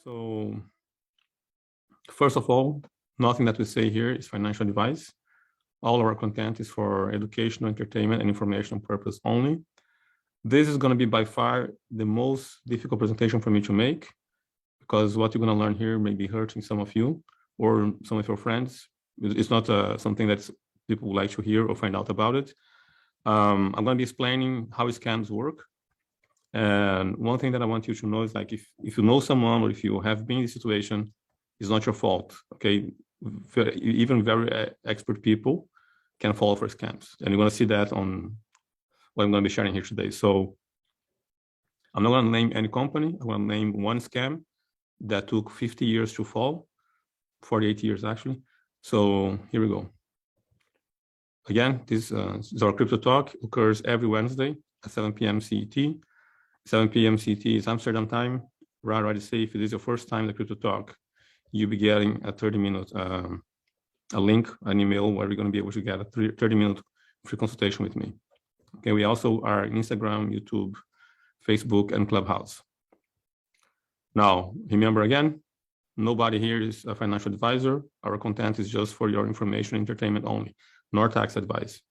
So first of all, nothing that we say here is financial advice. All our content is for educational, entertainment, and informational purpose only. This is going to be by far the most difficult presentation for me to make, because what you're going to learn here may be hurting some of you or some of your friends. It's not something that people would like to hear or find out about it. I'm going to be explaining how scams work. And one thing that I want you to know is, like, if you know someone or if you have been in this situation, it's not your fault, okay? Even very expert people can fall for scams. And you're going to see that on what I'm going to be sharing here today. So I'm not going to name any company. I'm going to name one scam that took 50 years to fall, 48 years actually. So here we go. Again, this is our crypto talk. It occurs every Wednesday at 7 p.m. CET. 7 p.m. CET is Amsterdam time. Right, say if it is your first time the crypto talk, you'll be getting a 30-minute a link, an email where you're going to be able to get a 30-minute free consultation with me. Okay, we also are on Instagram, YouTube, Facebook, and Clubhouse. Now, remember again, nobody here is a financial advisor. Our content is just for your information, entertainment only, nor tax advice.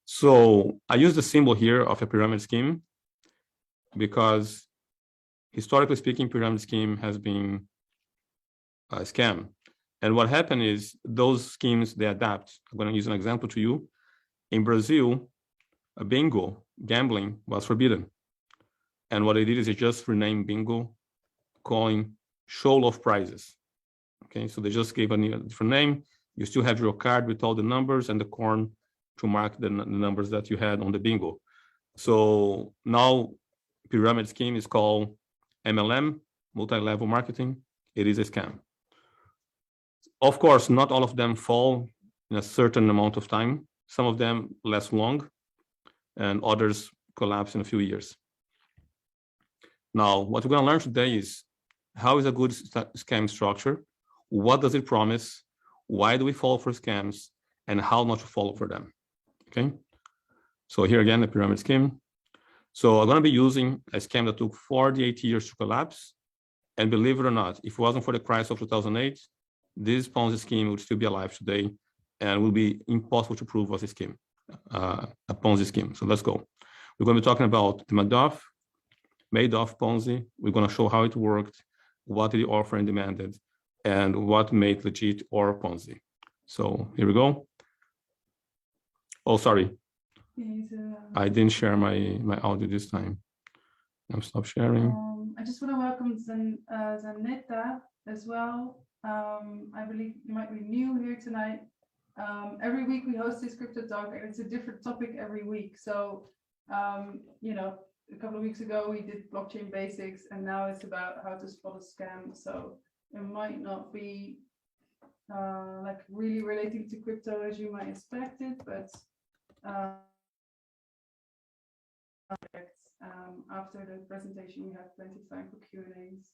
So I use the symbol here of a pyramid scheme because historically speaking, pyramid scheme has been a scam. And what happened is those schemes, they adapt. I'm going to use an example to you. In Brazil, a bingo, gambling was forbidden. And what they did is they just renamed bingo, calling show of prizes. Okay, so they just gave a different name. You still have your card with all the numbers and the corn to mark the numbers that you had on the bingo. So now pyramid scheme is called MLM, multi-level marketing. It is a scam. Of course, not all of them fall in a certain amount of time. Some of them last long, and others collapse in a few years. Now, what we're going to learn today is how is a good scam structure? What does it promise? Why do we fall for scams? And how not to fall for them? Okay. So here again, the pyramid scheme. So I'm going to be using a scam that took 48 years to collapse. And believe it or not, if it wasn't for the crisis of 2008, this Ponzi scheme would still be alive today and will be impossible to prove was a scheme, a Ponzi scheme. So let's go. We're going to be talking about the madoff Ponzi. We're going to show how it worked, what the offer and demanded, and what made legit or Ponzi. So here we go. Oh, sorry. I didn't share my audio this time. I'm stop sharing. I just want to welcome Zanetta as well. I believe you might be new here tonight. Every week we host this crypto talk, and it's a different topic every week. So, you know, a couple of weeks ago we did blockchain basics, and now it's about how to spot a scam. So it might not be like really relating to crypto as you might expect it, but after the presentation we have plenty of time for Q&As.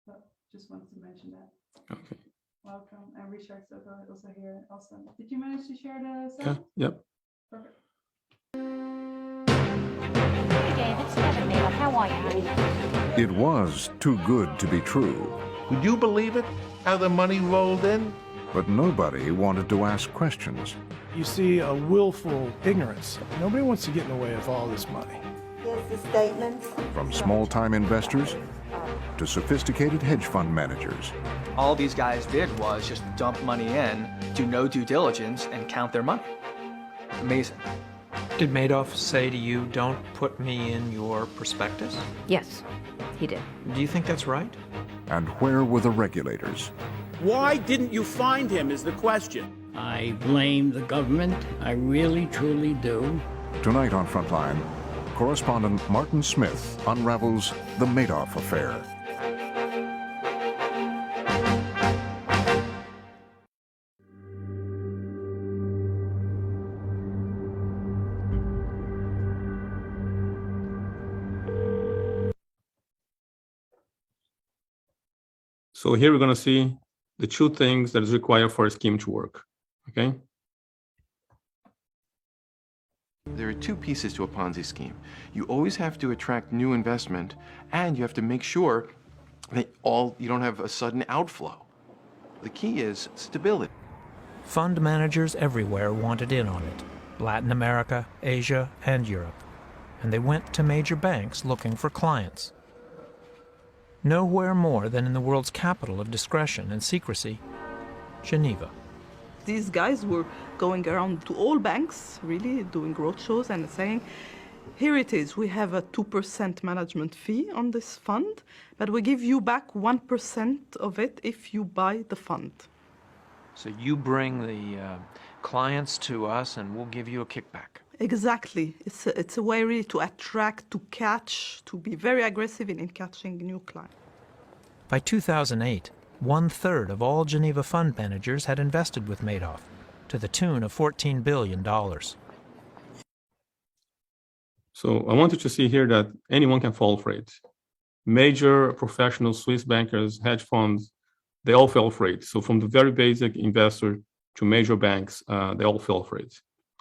So just wanted to mention that. Okay. Welcome, and Richard also here. Awesome. Did you manage to share the Yeah. sound? Yep. Perfect. Hey David, it's Kevin Madoff. How are you, honey? It was too good to be true, Would you believe it? How the money rolled in? but nobody wanted to ask questions. You see a willful ignorance. Nobody wants to get in the way of all this money. Here's the statement. From small-time investors to sophisticated hedge fund managers. All these guys did was just dump money in, do no due diligence, and count their money. Amazing. Did Madoff say to you, don't put me in your prospectus? Yes, he did. Do you think that's right? And where were the regulators? Why didn't you find him is the question. I blame the government. I really, truly do. Tonight on Frontline, correspondent Martin Smith unravels the Madoff affair. So here we're going to see the two things that is required for a scheme to work. Okay. There are two pieces to a Ponzi scheme. You always have to attract new investment, and you have to make sure You don't have a sudden outflow. The key is stability. Fund managers everywhere wanted in on it. Latin America, Asia, and Europe. And they went to major banks looking for clients. Nowhere more than in the world's capital of discretion and secrecy, Geneva. These guys were going around to all banks, really, doing roadshows and saying, here it is, we have a 2% management fee on this fund, but we give you back 1% of it if you buy the fund. So you bring the clients to us and we'll give you a kickback. Exactly. It's a way really to attract, to catch, to be very aggressive in catching new clients. By 2008, 1/3 of all Geneva fund managers had invested with Madoff, to the tune of $14 billion. So I want you to see here that anyone can fall for it. Major professional Swiss bankers, hedge funds, they all fell for it. So from the very basic investor to major banks, they all fell for it,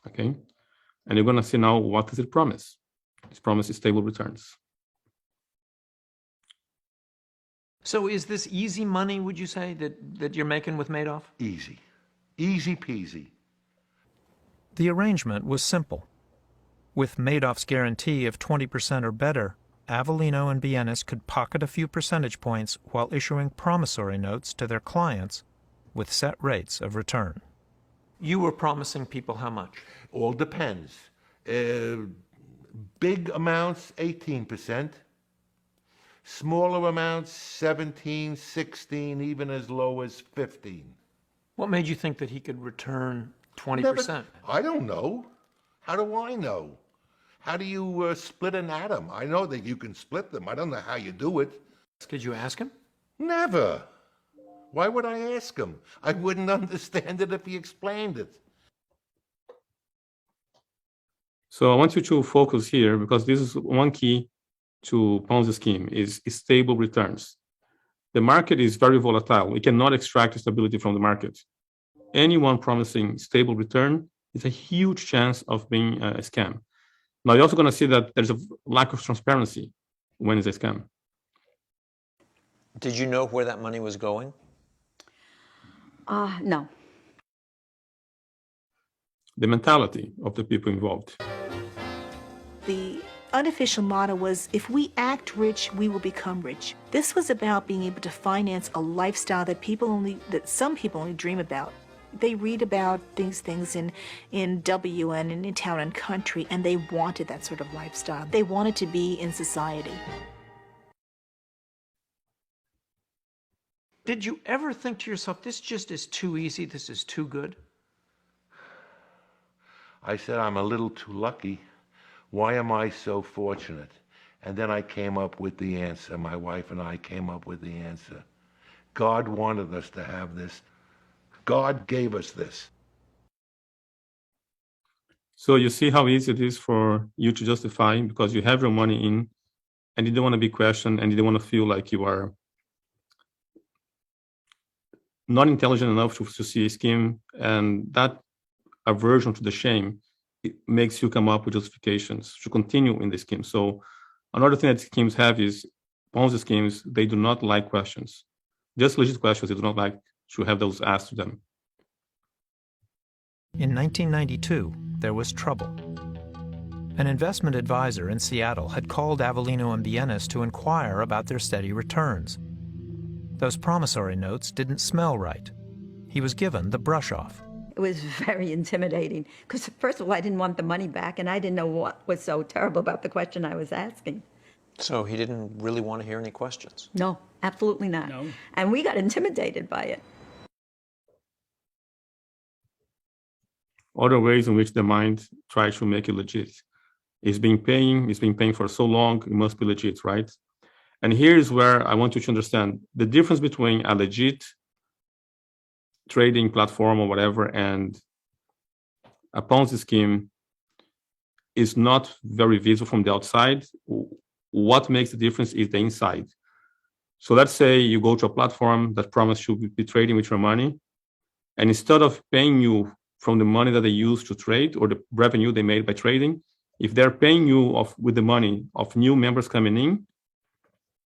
okay? And you're gonna see now, what does it promise? It promises stable returns. So is this easy money, would you say, that you're making with Madoff? Easy. Easy peasy. The arrangement was simple. With Madoff's guarantee of 20% or better, Avellino and Bienes could pocket a few percentage points while issuing promissory notes to their clients with set rates of return. You were promising people how much? All depends. Big amounts, 18%. Smaller amounts, 17, 16, even as low as 15. What made you think that he could return 20%? I don't know. How do I know? How do you split an atom? I know that you can split them. I don't know how you do it. Did you ask him? Never. Why would I ask him? I wouldn't understand it if he explained it. So I want you to focus here, because this is one key to Ponzi scheme, is stable returns. The market is very volatile. We cannot extract stability from the market. Anyone promising stable return is a huge chance of being a scam. Now, you're also going to see that there's a lack of transparency when it's a scam. Did you know where that money was going? No. The mentality of the people involved. The unofficial motto was, if we act rich, we will become rich. This was about being able to finance a lifestyle that some people only dream about. They read about these things in WN and in Town and Country, and they wanted that sort of lifestyle. They wanted to be in society. Did you ever think to yourself, this just is too easy, this is too good? I said, I'm a little too lucky. Why am I so fortunate? And then I came up with the answer. My wife and I came up with the answer. God wanted us to have this. God gave us this. So you see how easy it is for you to justify, because you have your money in and you don't want to be questioned and you don't want to feel like you are not intelligent enough to see a scheme, and that aversion to the shame, it makes you come up with justifications to continue in the scheme. So another thing that schemes have is Ponzi schemes, they do not like questions. Just legit questions, they do not like to have those asked to them. In 1992, there was trouble. An investment advisor in Seattle had called Avellino and Bienes to inquire about their steady returns. Those promissory notes didn't smell right. He was given the brush off. It was very intimidating because, first of all, I didn't want the money back, and I didn't know what was so terrible about the question I was asking. So he didn't really want to hear any questions? No, absolutely not. No. And we got intimidated by it. Other ways in which the mind tries to make it legit. It's been paying for so long, it must be legit, right? And here's where I want you to understand the difference between a legit trading platform or whatever and a Ponzi scheme is not very visible from the outside. What makes the difference is the inside. So let's say you go to a platform that promises you be trading with your money, and instead of paying you from the money that they use to trade or the revenue they made by trading, if they're paying you with the money of new members coming in,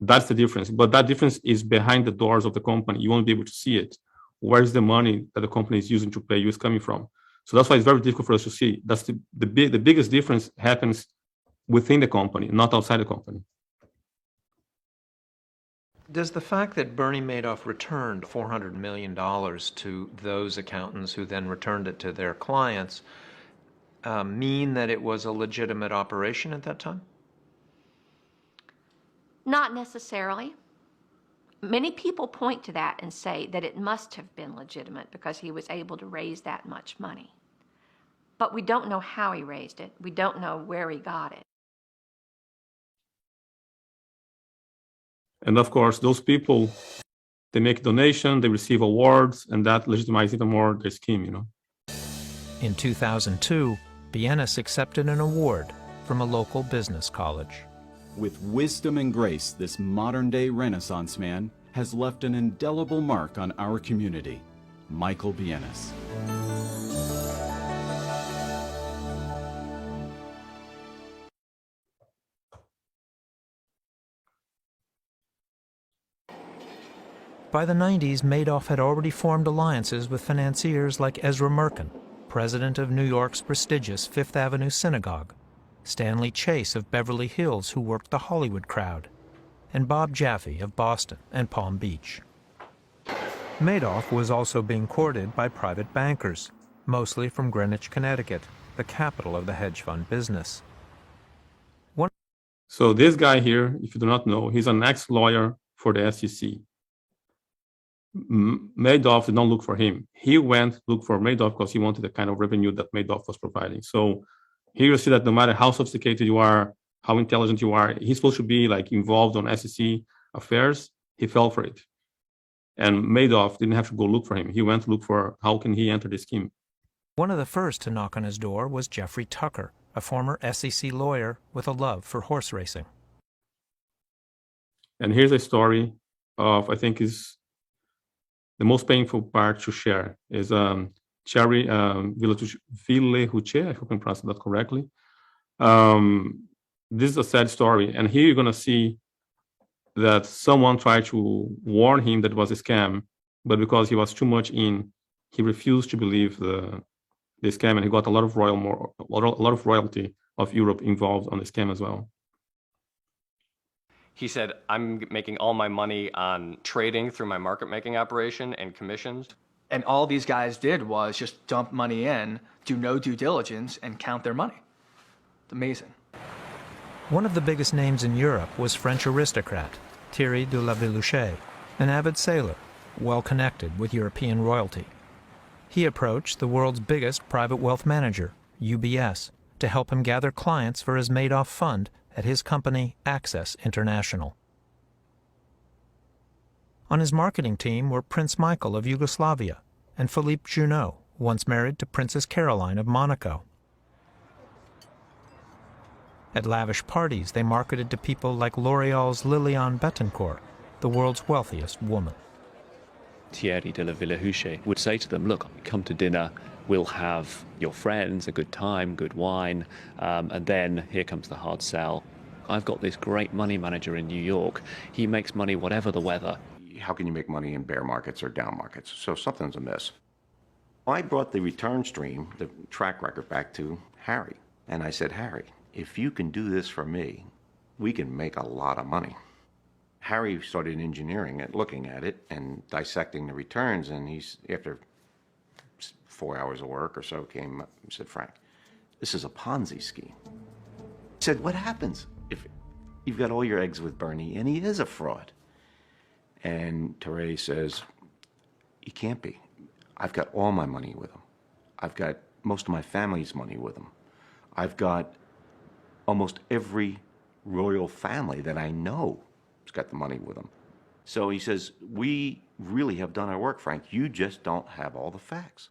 That's the difference. But that difference is behind the doors of the company. You won't be able to see it. Where's the money that the company is using to pay you is coming from? So that's why it's very difficult for us to see. That's the biggest difference happens within the company, not outside the company. Does the fact that Bernie Madoff returned $400 million to those accountants who then returned it to their clients mean that it was a legitimate operation at that time? Not necessarily. Many people point to that and say that it must have been legitimate because he was able to raise that much money. But we don't know how he raised it. We don't know where he got it. And of course, those people, they make donation, they receive awards, and that legitimizes even more their scheme, you know. In 2002, Bienes accepted an award from a local business college. With wisdom and grace, this modern-day Renaissance man has left an indelible mark on our community. Michael Bienes. By the 90s, Madoff had already formed alliances with financiers like Ezra Merkin, president of New York's prestigious Fifth Avenue Synagogue, Stanley Chase of Beverly Hills, who worked the Hollywood crowd, and Bob Jaffe of Boston and Palm Beach. Madoff was also being courted by private bankers, mostly from Greenwich, Connecticut, the capital of the hedge fund business. So this guy here, if you do not know, he's an ex-lawyer for the SEC. Madoff did not look for him. He went to look for Madoff because he wanted the kind of revenue that Madoff was providing. So here you see that no matter how sophisticated you are, how intelligent you are, he's supposed to be like involved on SEC affairs. He fell for it. And Madoff didn't have to go look for him. He went to look for how can he enter the scheme. One of the first to knock on his door was Jeffrey Tucker, a former SEC lawyer with a love for horse racing. And here's a story of, I think, is the most painful part to share is Cherry Villehuche, I hope I'm pronouncing that correctly. This is a sad story. And here you're going to see that someone tried to warn him that it was a scam, but because he was too much in, he refused to believe the scam, and he got a lot of royalty of Europe involved on the scam as well. He said, I'm making all my money on trading through my market making operation and commissions. And all these guys did was just dump money in, do no due diligence, and count their money. It's amazing. One of the biggest names in Europe was French aristocrat Thierry de la Villeuche, an avid sailor, well connected with European royalty. He approached the world's biggest private wealth manager, UBS, to help him gather clients for his Madoff fund at his company, Access International. On his marketing team were Prince Michael of Yugoslavia and Philippe Junot, once married to Princess Caroline of Monaco. At lavish parties, they marketed to people like L'Oreal's Liliane Bettencourt, the world's wealthiest woman. Thierry de la Villeuche would say to them, look, come to dinner, we'll have your friends, a good time, good wine, and then here comes the hard sell. I've got this great money manager in New York. He makes money whatever the weather. How can you make money in bear markets or down markets? So something's amiss. I brought the return stream, the track record, back to Harry. And I said, Harry, if you can do this for me, we can make a lot of money. Harry started engineering it, looking at it, and dissecting the returns, and he's, after 4 hours of work or so, came up and said, Frank, this is a Ponzi scheme. He said, what happens if you've got all your eggs with Bernie and he is a fraud? And Thierry says, he can't be. I've got all my money with him. I've got most of my family's money with him. I've got almost every royal family that I know has got the money with them. So he says, we really have done our work, Frank. You just don't have all the facts.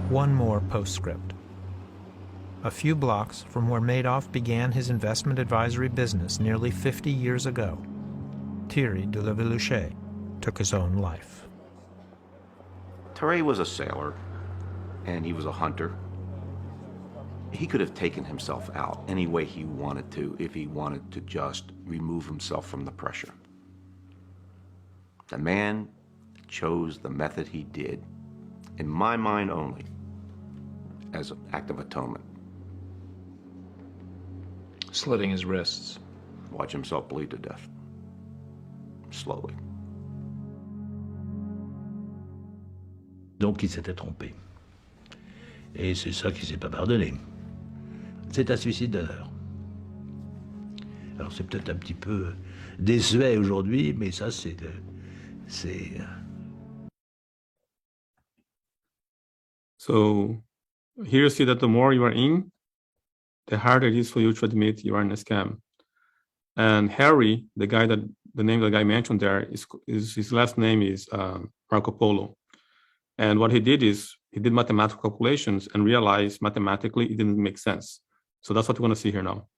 One more postscript. A few blocks from where Madoff began his investment advisory business nearly 50 years ago, Thierry de la Villeuche took his own life. Thierry was a sailor. and he was a hunter. He could have taken himself out any way he wanted to if he wanted to just remove himself from the pressure. The man chose the method he did, in my mind only, as an act of atonement. Slitting his wrists. Watch himself bleed to death. Slowly. Donc il s'était trompé. Et c'est ça qu'il ne s'est pas pardonné. C'est un suicide d'honneur. Alors c'est peut-être un petit peu désuet aujourd'hui, mais ça c'est... So here you see that the more you are in, the harder it is for you to admit you are in a scam. And Harry, the name the guy mentioned there, is his last name is Marco Polo. And what he did is he did mathematical calculations and realized mathematically it didn't make sense. So that's what we're going to see here now.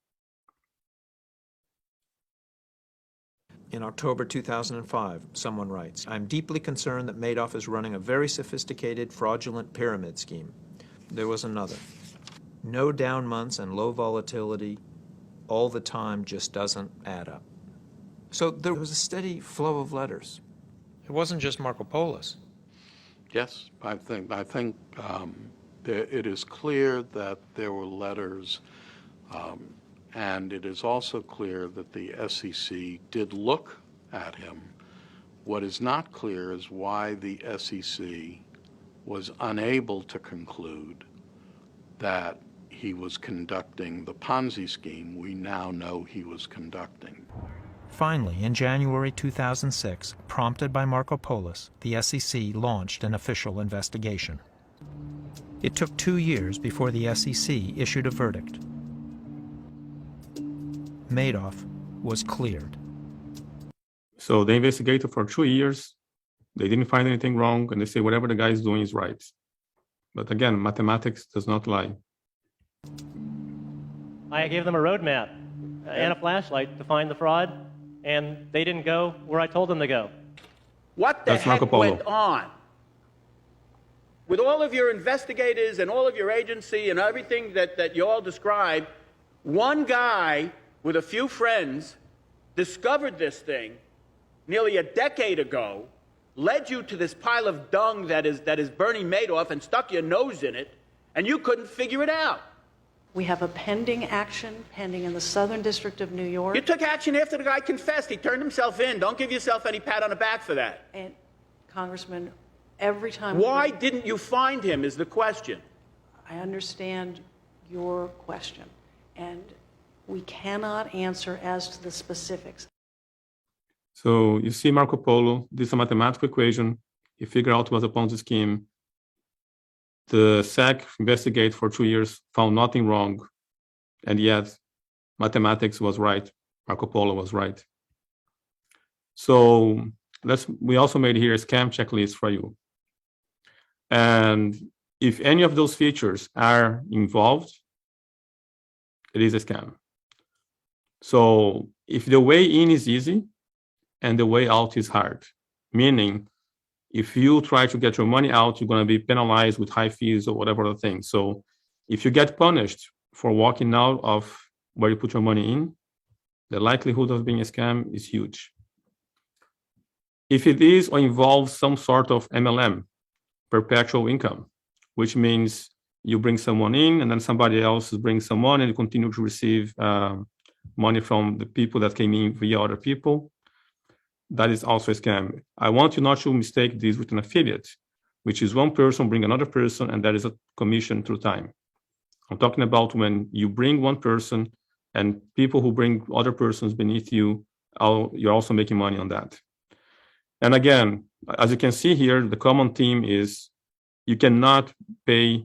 In October 2005, someone writes, I'm deeply concerned that Madoff is running a very sophisticated, fraudulent pyramid scheme. There was another. No down months and low volatility all the time just doesn't add up. So there was a steady flow of letters. It wasn't just Marco Polo's. Yes, I think it is clear that there were letters, and it is also clear that the SEC did look at him. What is not clear is why the SEC was unable to conclude that he was conducting the Ponzi scheme we now know he was conducting. Finally, in January 2006, prompted by Marco Polo, the SEC launched an official investigation. It took 2 years before the SEC issued a verdict. Madoff was cleared. So they investigated for 2 years. They didn't find anything wrong, and they say whatever the guy is doing is right. But again, mathematics does not lie. I gave them a roadmap and a flashlight to find the fraud, and they didn't go where I told them to go. What the heck went on? With all of your investigators and all of your agency and everything that you all described, one guy with a few friends discovered this thing nearly a decade ago, led you to this pile of dung that is Bernie Madoff and stuck your nose in it, and you couldn't figure it out. We have a pending action pending in the Southern District of New York. You took action after the guy confessed. He turned himself in. Don't give yourself any pat on the back for that. And, Congressman, every time... Why didn't you find him is the question. I understand your question, and we cannot answer as to the specifics. So you see Marco Polo did some mathematical equation. He figured out what was a Ponzi scheme. The SEC investigated for 2 years, found nothing wrong, and yet mathematics was right. Marco Polo was right. So we also made here a scam checklist for you. And if any of those features are involved, it is a scam. So if the way in is easy and the way out is hard, meaning if you try to get your money out, you're going to be penalized with high fees or whatever other thing. So if you get punished for walking out of where you put your money in, the likelihood of being a scam is huge. If it is or involves some sort of MLM, perpetual income, which means you bring someone in and then somebody else brings someone and you continue to receive money from the people that came in via other people, that is also a scam. I want you not to mistake this with an affiliate, which is one person bring another person, and that is a commission through time. I'm talking about when you bring one person and people who bring other persons beneath you, you're also making money on that. And again, as you can see here, the common theme is you cannot pay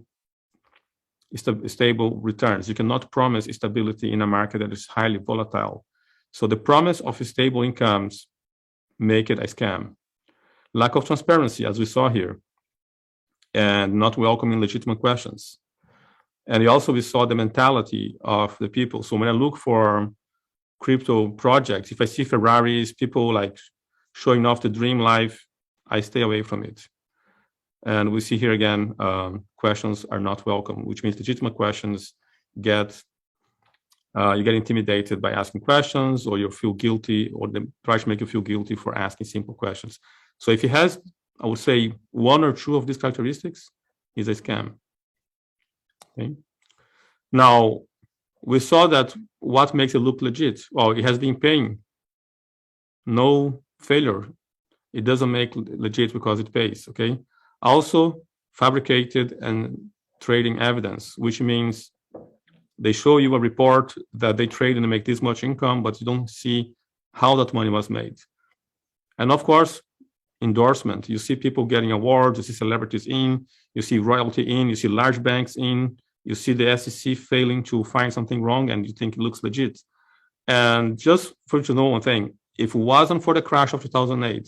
stable returns. You cannot promise stability in a market that is highly volatile. So the promise of stable incomes make it a scam. Lack of transparency, as we saw here, and not welcoming legitimate questions. And we saw the mentality of the people. So when I look for crypto projects, if I see Ferraris, people like showing off the dream life, I stay away from it. And we see here again, questions are not welcome, which means legitimate questions get, you get intimidated by asking questions, or you feel guilty, or they try to make you feel guilty for asking simple questions. So if it has, I would say, one or two of these characteristics, it's a scam. Okay. Now, we saw that what makes it look legit? Well, it has been paying. No failure. It doesn't make legit because it pays, okay? Also, fabricated and trading evidence, which means they show you a report that they trade and make this much income, but you don't see how that money was made. And of course, endorsement. You see people getting awards, you see celebrities in, you see royalty in, you see large banks in, you see the SEC failing to find something wrong, and you think it looks legit. And just for you to know one thing, if it wasn't for the crash of 2008,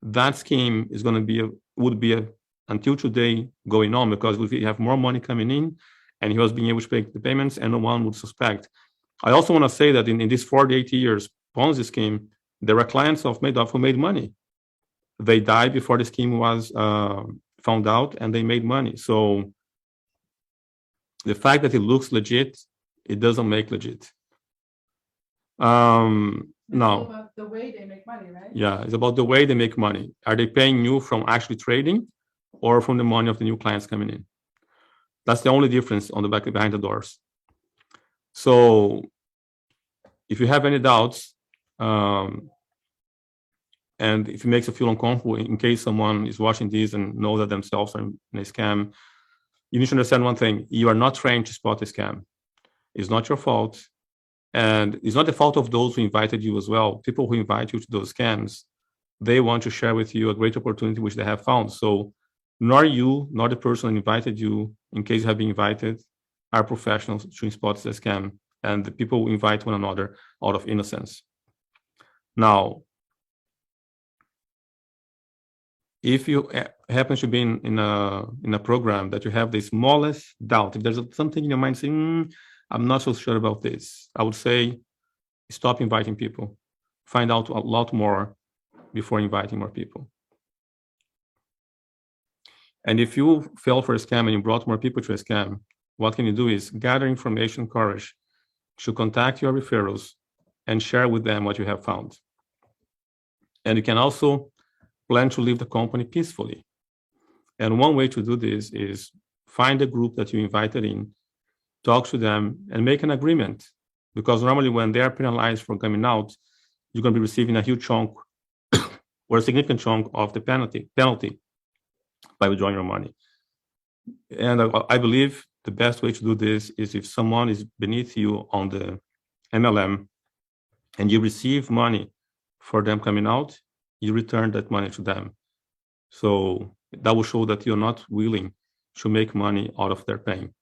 that scheme is going to be would be until today going on, because we have more money coming in, and he was being able to pay the payments, and no one would suspect. I also want to say that in these 48 years Ponzi scheme, there were clients of Madoff who made money. They died before the scheme was found out, and they made money. So the fact that it looks legit, it doesn't make legit. No. About the way they make money, right? Yeah, it's about the way they make money. Are they paying you from actually trading, or from the money of the new clients coming in? That's the only difference on the back behind the doors. So if you have any doubts, and if it makes you feel uncomfortable, in case someone is watching this and know that themselves are in a scam, you need to understand one thing: you are not trained to spot a scam. It's not your fault. And it's not the fault of those who invited you as well. People who invite you to those scams, they want to share with you a great opportunity which they have found. So nor you, nor the person who invited you, in case you have been invited, are professionals to spot the scam. And the people who invite one another out of innocence. Now, if you happen to be in a program that you have the smallest doubt, if there's something in your mind saying, I'm not so sure about this, I would say stop inviting people. Find out a lot more before inviting more people. And if you fell for a scam and you brought more people to a scam, what can you do is gather information, courage, to contact your referrals and share with them what you have found. And you can also plan to leave the company peacefully. And one way to do this is find a group that you invited in, talk to them, and make an agreement. Because normally when they are penalized for coming out, you're going to be receiving a huge chunk or a significant chunk of the penalty by withdrawing your money. And I believe the best way to do this is if someone is beneath you on the MLM and you receive money for them coming out, you return that money to them. So that will show that you're not willing to make money out of their pain.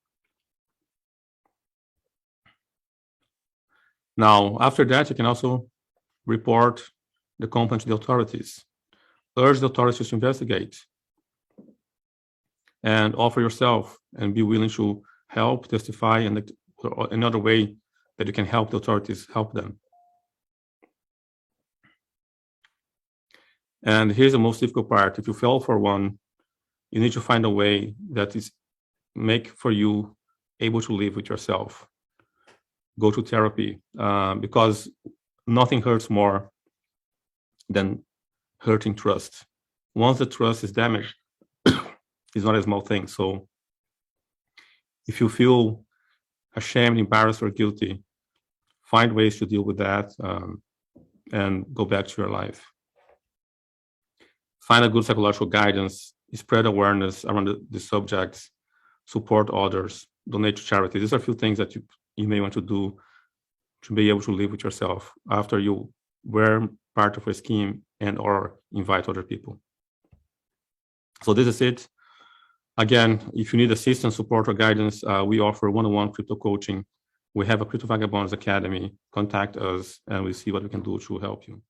Now, after that, you can also report the company to the authorities, urge the authorities to investigate, and offer yourself and be willing to help, testify, and another way that you can help the authorities help them. And here's the most difficult part. If you fell for one, you need to find a way that is make for you able to live with yourself. Go to therapy, because nothing hurts more than hurting trust. Once the trust is damaged, it's not a small thing. So if you feel ashamed, embarrassed, or guilty, find ways to deal with that, and go back to your life. Find a good psychological guidance, spread awareness around the subjects, support others, donate to charity. These are a few things that you may want to do to be able to live with yourself after you were part of a scheme and or invite other people. So this is it. Again, if you need assistance, support, or guidance, we offer one-on-one crypto coaching. We have a Crypto Vagabonds Academy. Contact us and we'll see what we can do to help you.